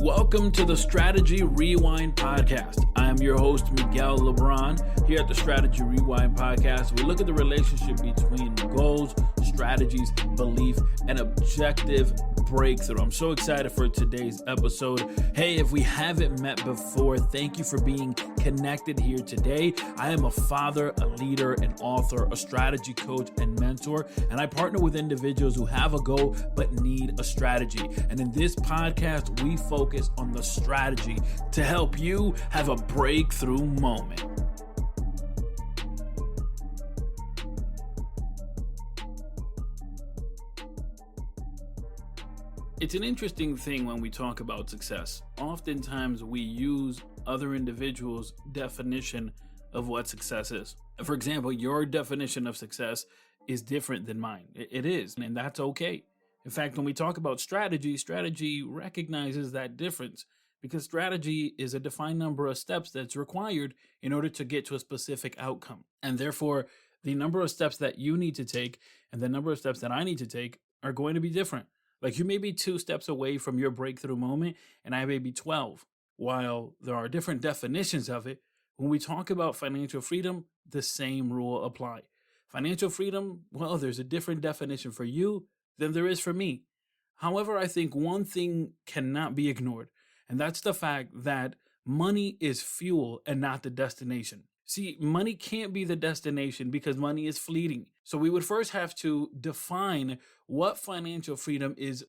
Welcome to the Strategy Rewind Podcast. I am your host, Miguel LeBron. Here at the Strategy Rewind Podcast, we look at the relationship between goals, strategies, belief, and objective breakthrough. I'm so excited for today's episode. Hey, if we haven't met before, thank you for being connected here today. I am a father, a leader, an author, a strategy coach, and mentor, and I partner with individuals who have a goal but need a strategy. And in this podcast, we focus on the strategy to help you have a breakthrough moment. It's an interesting thing when we talk about success. Oftentimes we use other individuals' definition of what success is. For example, your definition of success is different than mine. It is, and that's okay. In fact, when we talk about strategy recognizes that difference because strategy is a defined number of steps that's required in order to get to a specific outcome. And therefore, the number of steps that you need to take and the number of steps that I need to take are going to be different. Like you may be 2 steps away from your breakthrough moment and I may be 12. While there are different definitions of it, when we talk about financial freedom, the same rule apply. Financial freedom, well, there's a different definition for you than there is for me. However, I think one thing cannot be ignored, and that's the fact that money is fuel and not the destination. See, money can't be the destination because money is fleeting. So we would first have to define what financial freedom is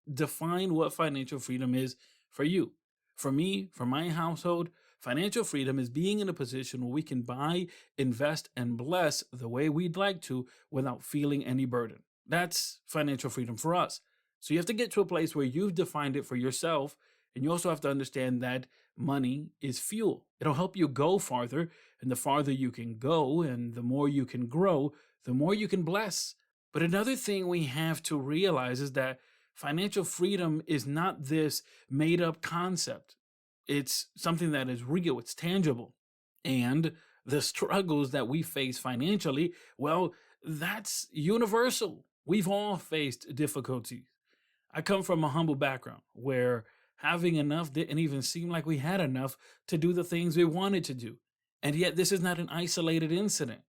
for you. For me, for my household, financial freedom is being in a position where we can buy, invest, and bless the way we'd like to without feeling any burden. That's financial freedom for us. So you have to get to a place where you've defined it for yourself, and you also have to understand that money is fuel. It'll help you go farther, and the farther you can go and the more you can grow, the more you can bless. But another thing we have to realize is that financial freedom is not this made up concept. It's something that is real, it's tangible. And the struggles that we face financially, well, that's universal. We've all faced difficulties. I come from a humble background where having enough didn't even seem like we had enough to do the things we wanted to do. And yet this is not an isolated incident.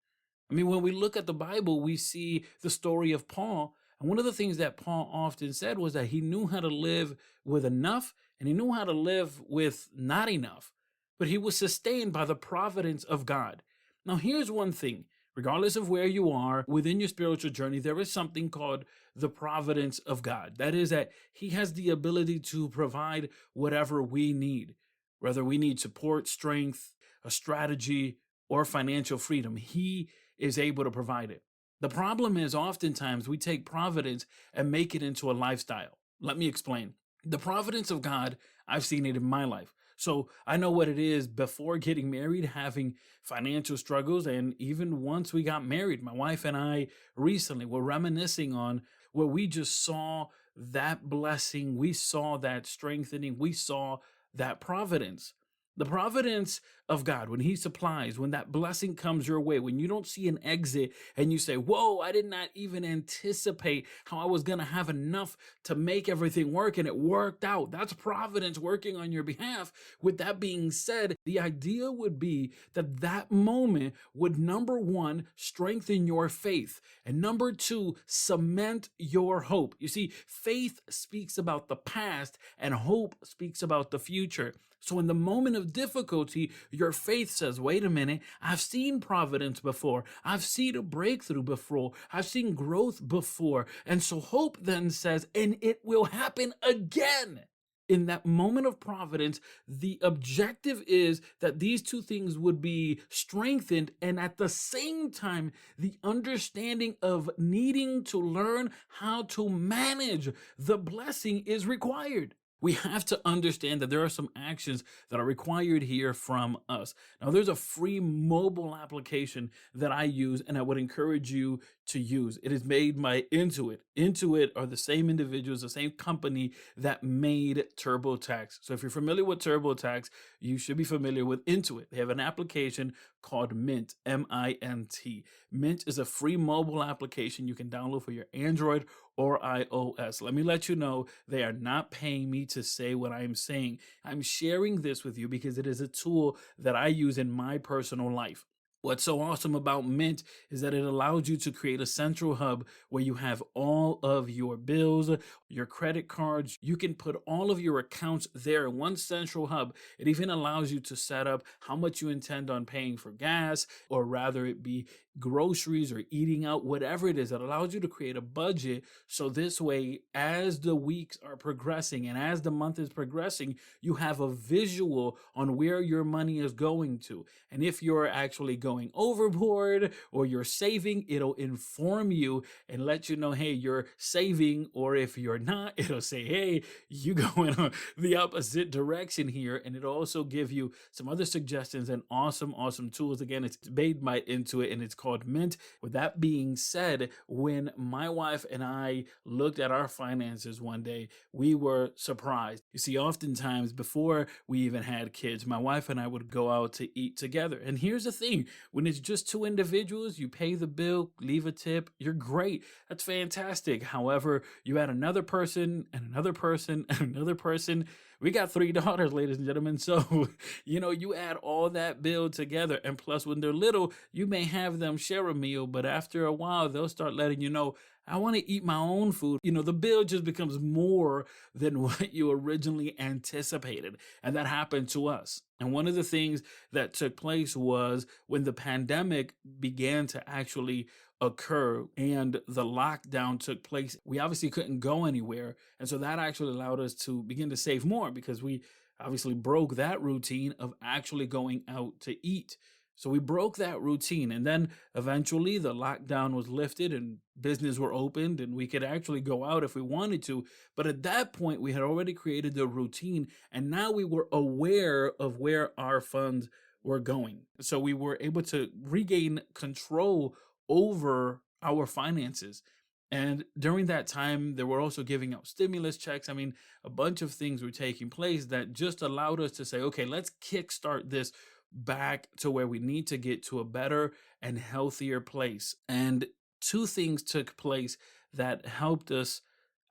I mean, when we look at the Bible, we see the story of Paul. And one of the things that Paul often said was that he knew how to live with enough and he knew how to live with not enough. But he was sustained by the providence of God. Now, here's one thing. Regardless of where you are within your spiritual journey, there is something called the providence of God. That is that he has the ability to provide whatever we need, whether we need support, strength, a strategy, or financial freedom. He is able to provide it. The problem is oftentimes we take providence and make it into a lifestyle. Let me explain. The providence of God, I've seen it in my life. So I know what it is before getting married, having financial struggles. And even once we got married, my wife and I recently were reminiscing on where we just saw that blessing. We saw that strengthening. We saw that providence. The providence of God, when he supplies, when that blessing comes your way, when you don't see an exit and you say, whoa, I did not even anticipate how I was going to have enough to make everything work, and it worked out. That's providence working on your behalf. With that being said, the idea would be that that moment would, number one, strengthen your faith, and number two, cement your hope. You see, faith speaks about the past and hope speaks about the future. So in the moment of difficulty, your faith says, wait a minute, I've seen providence before. I've seen a breakthrough before. I've seen growth before. And so hope then says, and it will happen again. In that moment of providence, the objective is that these two things would be strengthened, and at the same time, the understanding of needing to learn how to manage the blessing is required. We have to understand that there are some actions that are required here from us. Now, there's a free mobile application that I use and I would encourage you to use. It is made by Intuit. Intuit are the same individuals, the same company that made TurboTax. So if you're familiar with TurboTax, you should be familiar with Intuit. They have an application called Mint, M-I-N-T. Mint is a free mobile application you can download for your Android or iOS. Let me let you know they are not paying me to say what I'm saying. I'm sharing this with you because it is a tool that I use in my personal life. What's so awesome about Mint is that it allows you to create a central hub where you have all of your bills, your credit cards. You can put all of your accounts there in one central hub. It even allows you to set up how much you intend on paying for gas, or rather it be groceries or eating out, whatever it is. It allows you to create a budget. So this way, as the weeks are progressing and as the month is progressing, you have a visual on where your money is going to. And if you're actually going overboard or you're saving, it'll inform you and let you know, hey, you're saving. Or if you're not, it'll say, hey, you going on the opposite direction here. And it'll also give you some other suggestions and awesome, awesome tools. Again, it's made my Intuit and it's called Mint. With that being said, when my wife and I looked at our finances one day, we were surprised. You see, oftentimes before we even had kids, my wife and I would go out to eat together. And here's the thing, when it's just two individuals, you pay the bill, leave a tip, you're great. That's fantastic. However, you add another person and another person and another person. We got three daughters, ladies and gentlemen. So, you add all that bill together. And plus, when they're little, you may have them share a meal, but after a while, they'll start letting you know, I want to eat my own food. The bill just becomes more than what you originally anticipated. And that happened to us. And one of the things that took place was when the pandemic began to actually occur and the lockdown took place, we obviously couldn't go anywhere. And so that actually allowed us to begin to save more because we obviously broke that routine of actually going out to eat. So we broke that routine, and then eventually the lockdown was lifted and business were opened and we could actually go out if we wanted to. But at that point, we had already created the routine and now we were aware of where our funds were going. So we were able to regain control over our finances. And during that time, they were also giving out stimulus checks. I mean, a bunch of things were taking place that just allowed us to say, okay, let's kickstart this back to where we need to get to a better and healthier place. And two things took place that helped us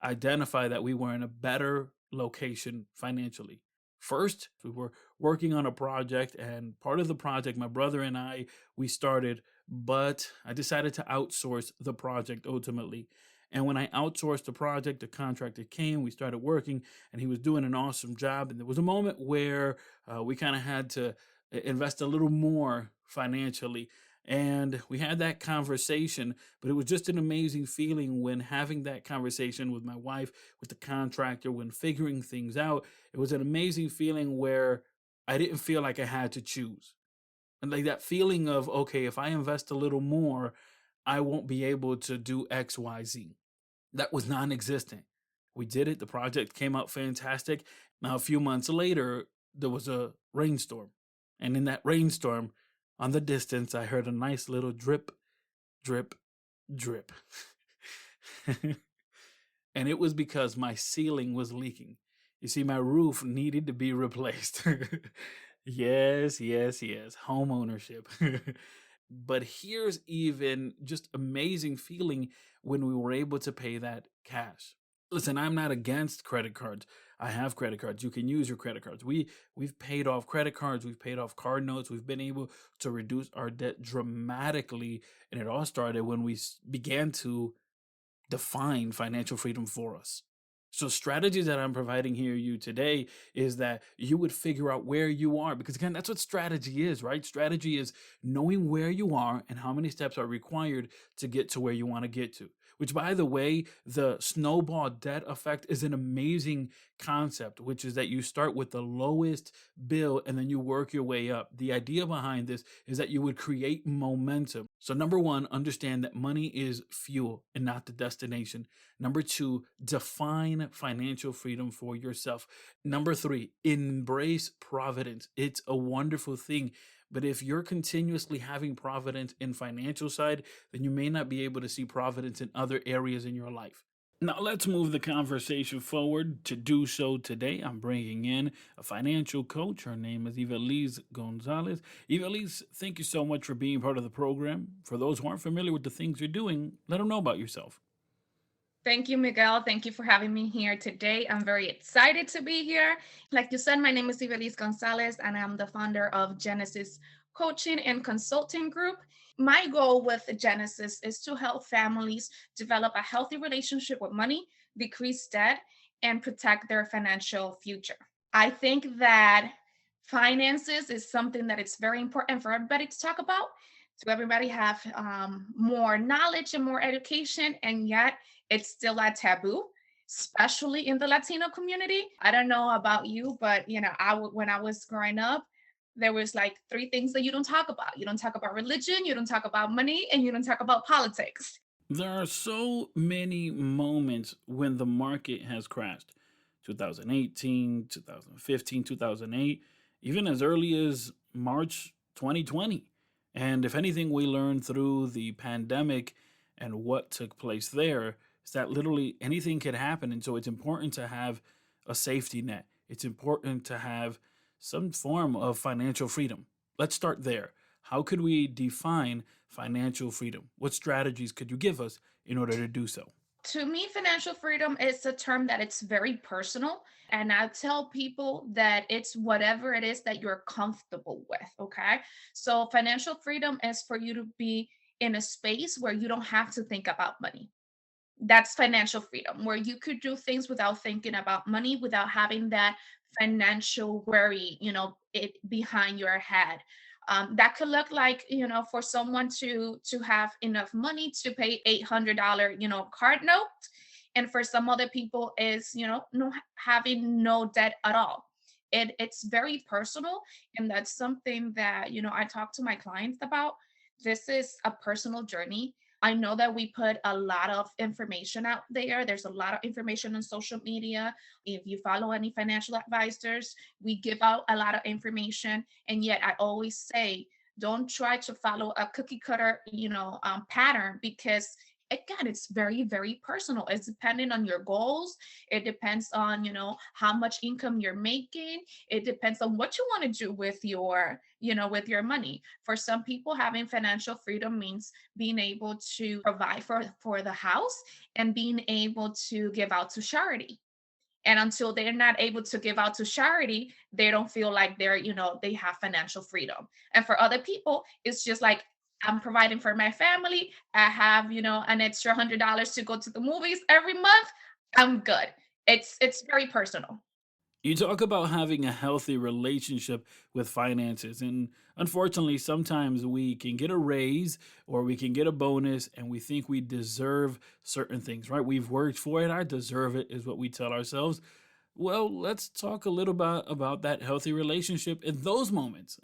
identify that we were in a better location financially. First, we were working on a project, and part of the project, my brother and we started, but I decided to outsource the project ultimately. And when I outsourced the project, the contractor came, we started working, and he was doing an awesome job. And there was a moment where we kind of had to invest a little more financially. And we had that conversation, but it was just an amazing feeling when having that conversation with my wife, with the contractor, when figuring things out. It was an amazing feeling where I didn't feel like I had to choose. And like that feeling of, okay, if I invest a little more, I won't be able to do X, Y, Z. That was non existent. We did it. The project came out fantastic. Now, a few months later, there was a rainstorm. And in that rainstorm, on the distance, I heard a nice little drip, drip, drip. And it was because my ceiling was leaking. You see, my roof needed to be replaced. Yes, yes, yes. Home ownership. But here's even just amazing feeling when we were able to pay that cash. Listen, I'm not against credit cards. I have credit cards. You can use your credit cards. We've paid off credit cards, we've paid off card notes, we've been able to reduce our debt dramatically, and it all started when we began to define financial freedom for us. So strategies that I'm providing here you today is that you would figure out where you are, because again, that's what strategy is, right? Strategy is knowing where you are and how many steps are required to get to where you want to get to. Which, by the way, the snowball debt effect is an amazing concept, which is that you start with the lowest bill and then you work your way up. The idea behind this is that you would create momentum. So number one, understand that money is fuel and not the destination. Number two, define financial freedom for yourself. Number three, embrace providence. It's a wonderful thing. But if you're continuously having providence in financial side, then you may not be able to see providence in other areas in your life. Now, let's move the conversation forward. To do so today, I'm bringing in a financial coach. Her name is Ivelisse Gonzalez. Ivelisse, thank you so much for being part of the program. For those who aren't familiar with the things you're doing, let them know about yourself. Thank you, Miguel. Thank you for having me here today. I'm very excited to be here. Like you said, my name is Ibelis Gonzalez, and I'm the founder of Genesis Coaching and Consulting Group. My goal with Genesis is to help families develop a healthy relationship with money, decrease debt, and protect their financial future. I think that finances is something that it's very important for everybody to talk about, to everybody have more knowledge and more education, and yet it's still a taboo, especially in the Latino community. I don't know about you, but when I was growing up, there was like three things that you don't talk about. You don't talk about religion, you don't talk about money, and you don't talk about politics. There are so many moments when the market has crashed. 2018, 2015, 2008, even as early as March 2020. And if anything we learned through the pandemic and what took place there is that literally anything could happen. And so it's important to have a safety net. It's important to have some form of financial freedom. Let's start there. How could we define financial freedom? What strategies could you give us in order to do so? To me, financial freedom is a term that it's very personal. And I tell people that it's whatever it is that you're comfortable with. Okay. So financial freedom is for you to be in a space where you don't have to think about money. That's financial freedom, where you could do things without thinking about money, without having that financial worry, it behind your head. That could look like, for someone to have enough money to pay $800, card note, and for some other people is, no having no debt at all. It's very personal, and that's something that I talk to my clients about. This is a personal journey. I know that we put a lot of information out there. There's a lot of information on social media. If you follow any financial advisors, we give out a lot of information. And yet, I always say, don't try to follow a cookie cutter, pattern, because again, it's very, very personal. It's depending on your goals. It depends on, how much income you're making. It depends on what you want to do with with your money. For some people, having financial freedom means being able to provide for the house and being able to give out to charity. And until they're not able to give out to charity, they don't feel like they have financial freedom. And for other people, it's just like, I'm providing for my family. I have, an extra $100 to go to the movies every month. I'm good. It's very personal. You talk about having a healthy relationship with finances. And unfortunately, sometimes we can get a raise or we can get a bonus and we think we deserve certain things, right? We've worked for it. I deserve it, is what we tell ourselves. Well, let's talk a little bit about that healthy relationship in those moments.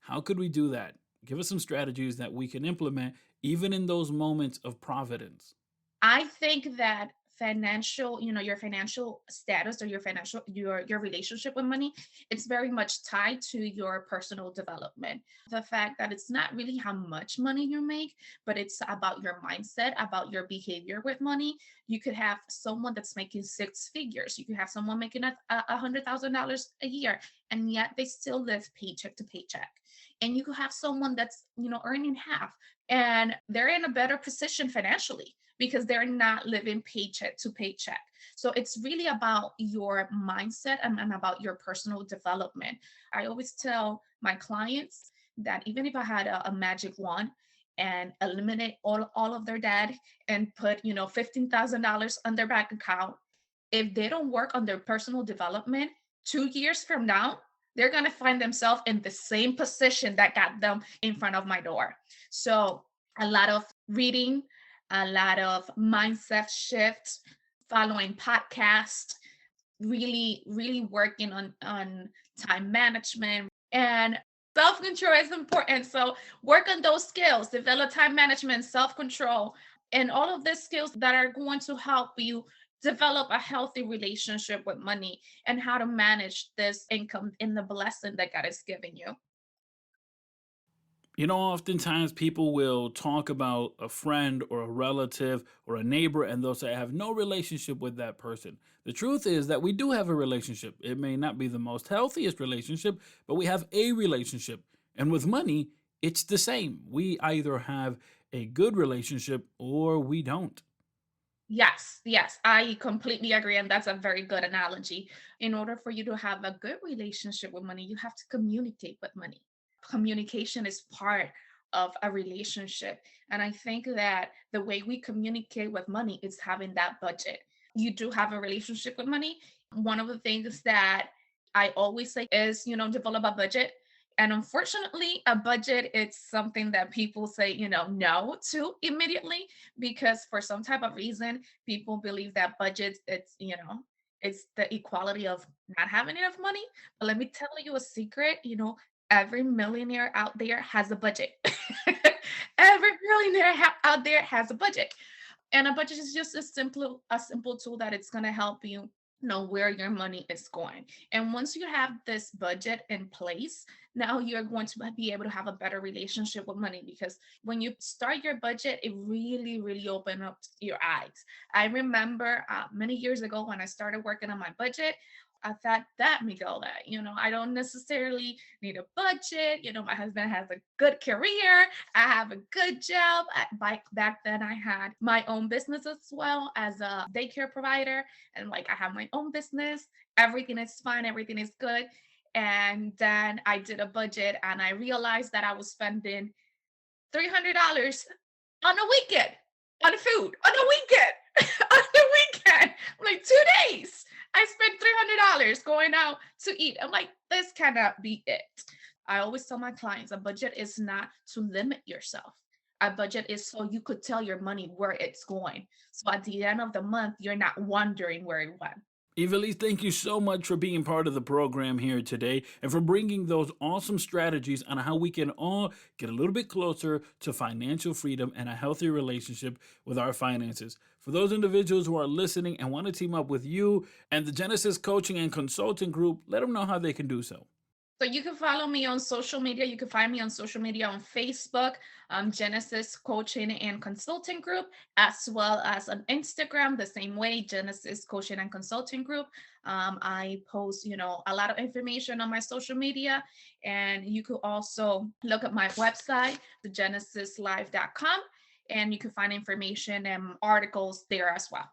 How could we do that? Give us some strategies that we can implement even in those moments of providence. I think that your financial status, or your relationship with money, it's very much tied to your personal development. The fact that it's not really how much money you make, but it's about your mindset, about your behavior with money. You could have someone that's making six figures. You could have someone making $100,000 a year, and yet they still live paycheck to paycheck. And you could have someone that's earning half, and they're in a better position financially because they're not living paycheck to paycheck. So it's really about your mindset, and about your personal development. I always tell my clients that even if I had a magic wand and eliminate all of their debt and put, $15,000 on their bank account, if they don't work on their personal development, 2 years from now, they're going to find themselves in the same position that got them in front of my door. So a lot of reading, a lot of mindset shifts, following podcasts, really, really working on time management, and self-control is important. So work on those skills, develop time management, self-control, and all of these skills that are going to help you develop a healthy relationship with money and how to manage this income in the blessing that God is giving you. You know, oftentimes people will talk about a friend or a relative or a neighbor, and they'll say, I have no relationship with that person. The truth is that we do have a relationship. It may not be the most healthiest relationship, but we have a relationship. And with money, it's the same. We either have a good relationship or we don't. Yes, yes, I completely agree. And that's a very good analogy. In order for you to have a good relationship with money, you have to communicate with money. Communication is part of a relationship. And I think that the way we communicate with money is having that budget. You do have a relationship with money. One of the things that I always say is, develop a budget. And unfortunately, a budget, it's something that people say, no to immediately, because for some type of reason, people believe that budgets, it's the equality of not having enough money. But let me tell you a secret, every millionaire out there has a budget. Every millionaire out there has a budget. And a budget is just a simple tool that it's going to help you know where your money is going. And once you have this budget in place, now you're going to be able to have a better relationship with money, because when you start your budget, it really, really open up your eyes. I remember many years ago when I started working on my budget, I thought that, Miguel, that, I don't necessarily need a budget. My husband has a good career. I have a good job. Back then, I had my own business as well as a daycare provider. And like, I have my own business. Everything is fine. Everything is good. And then I did a budget and I realized that I was spending $300 on a weekend on food on a weekend on the weekend, like 2 days. I spent $300 going out to eat. I'm like, this cannot be it. I always tell my clients a budget is not to limit yourself. A budget is so you could tell your money where it's going. So at the end of the month, you're not wondering where it went. Evilise, thank you so much for being part of the program here today and for bringing those awesome strategies on how we can all get a little bit closer to financial freedom and a healthy relationship with our finances. For those individuals who are listening and want to team up with you and the Genesis Coaching and Consulting Group, let them know how they can do so. So you can follow me on social media. You can find me on social media on Facebook, Genesis Coaching and Consulting Group, as well as on Instagram, the same way, Genesis Coaching and Consulting Group. I post, a lot of information on my social media, and you could also look at my website, thegenesislife.com, and you can find information and articles there as well.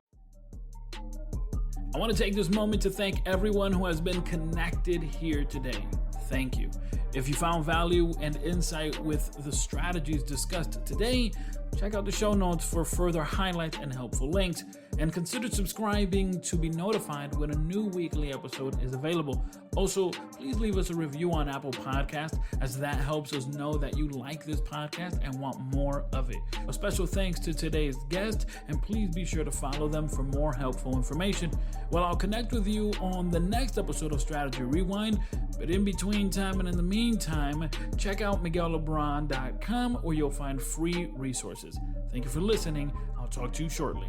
I want to take this moment to thank everyone who has been connected here today. Thank you. If you found value and insight with the strategies discussed today, check out the show notes for further highlights and helpful links, and consider subscribing to be notified when a new weekly episode is available. Also, please leave us a review on Apple Podcasts, as that helps us know that you like this podcast and want more of it. A special thanks to today's guest, and please be sure to follow them for more helpful information. Well, I'll connect with you on the next episode of Strategy Rewind, but in between time and in the meantime, check out MiguelLeBron.com, where you'll find free resources. Thank you for listening. I'll talk to you shortly.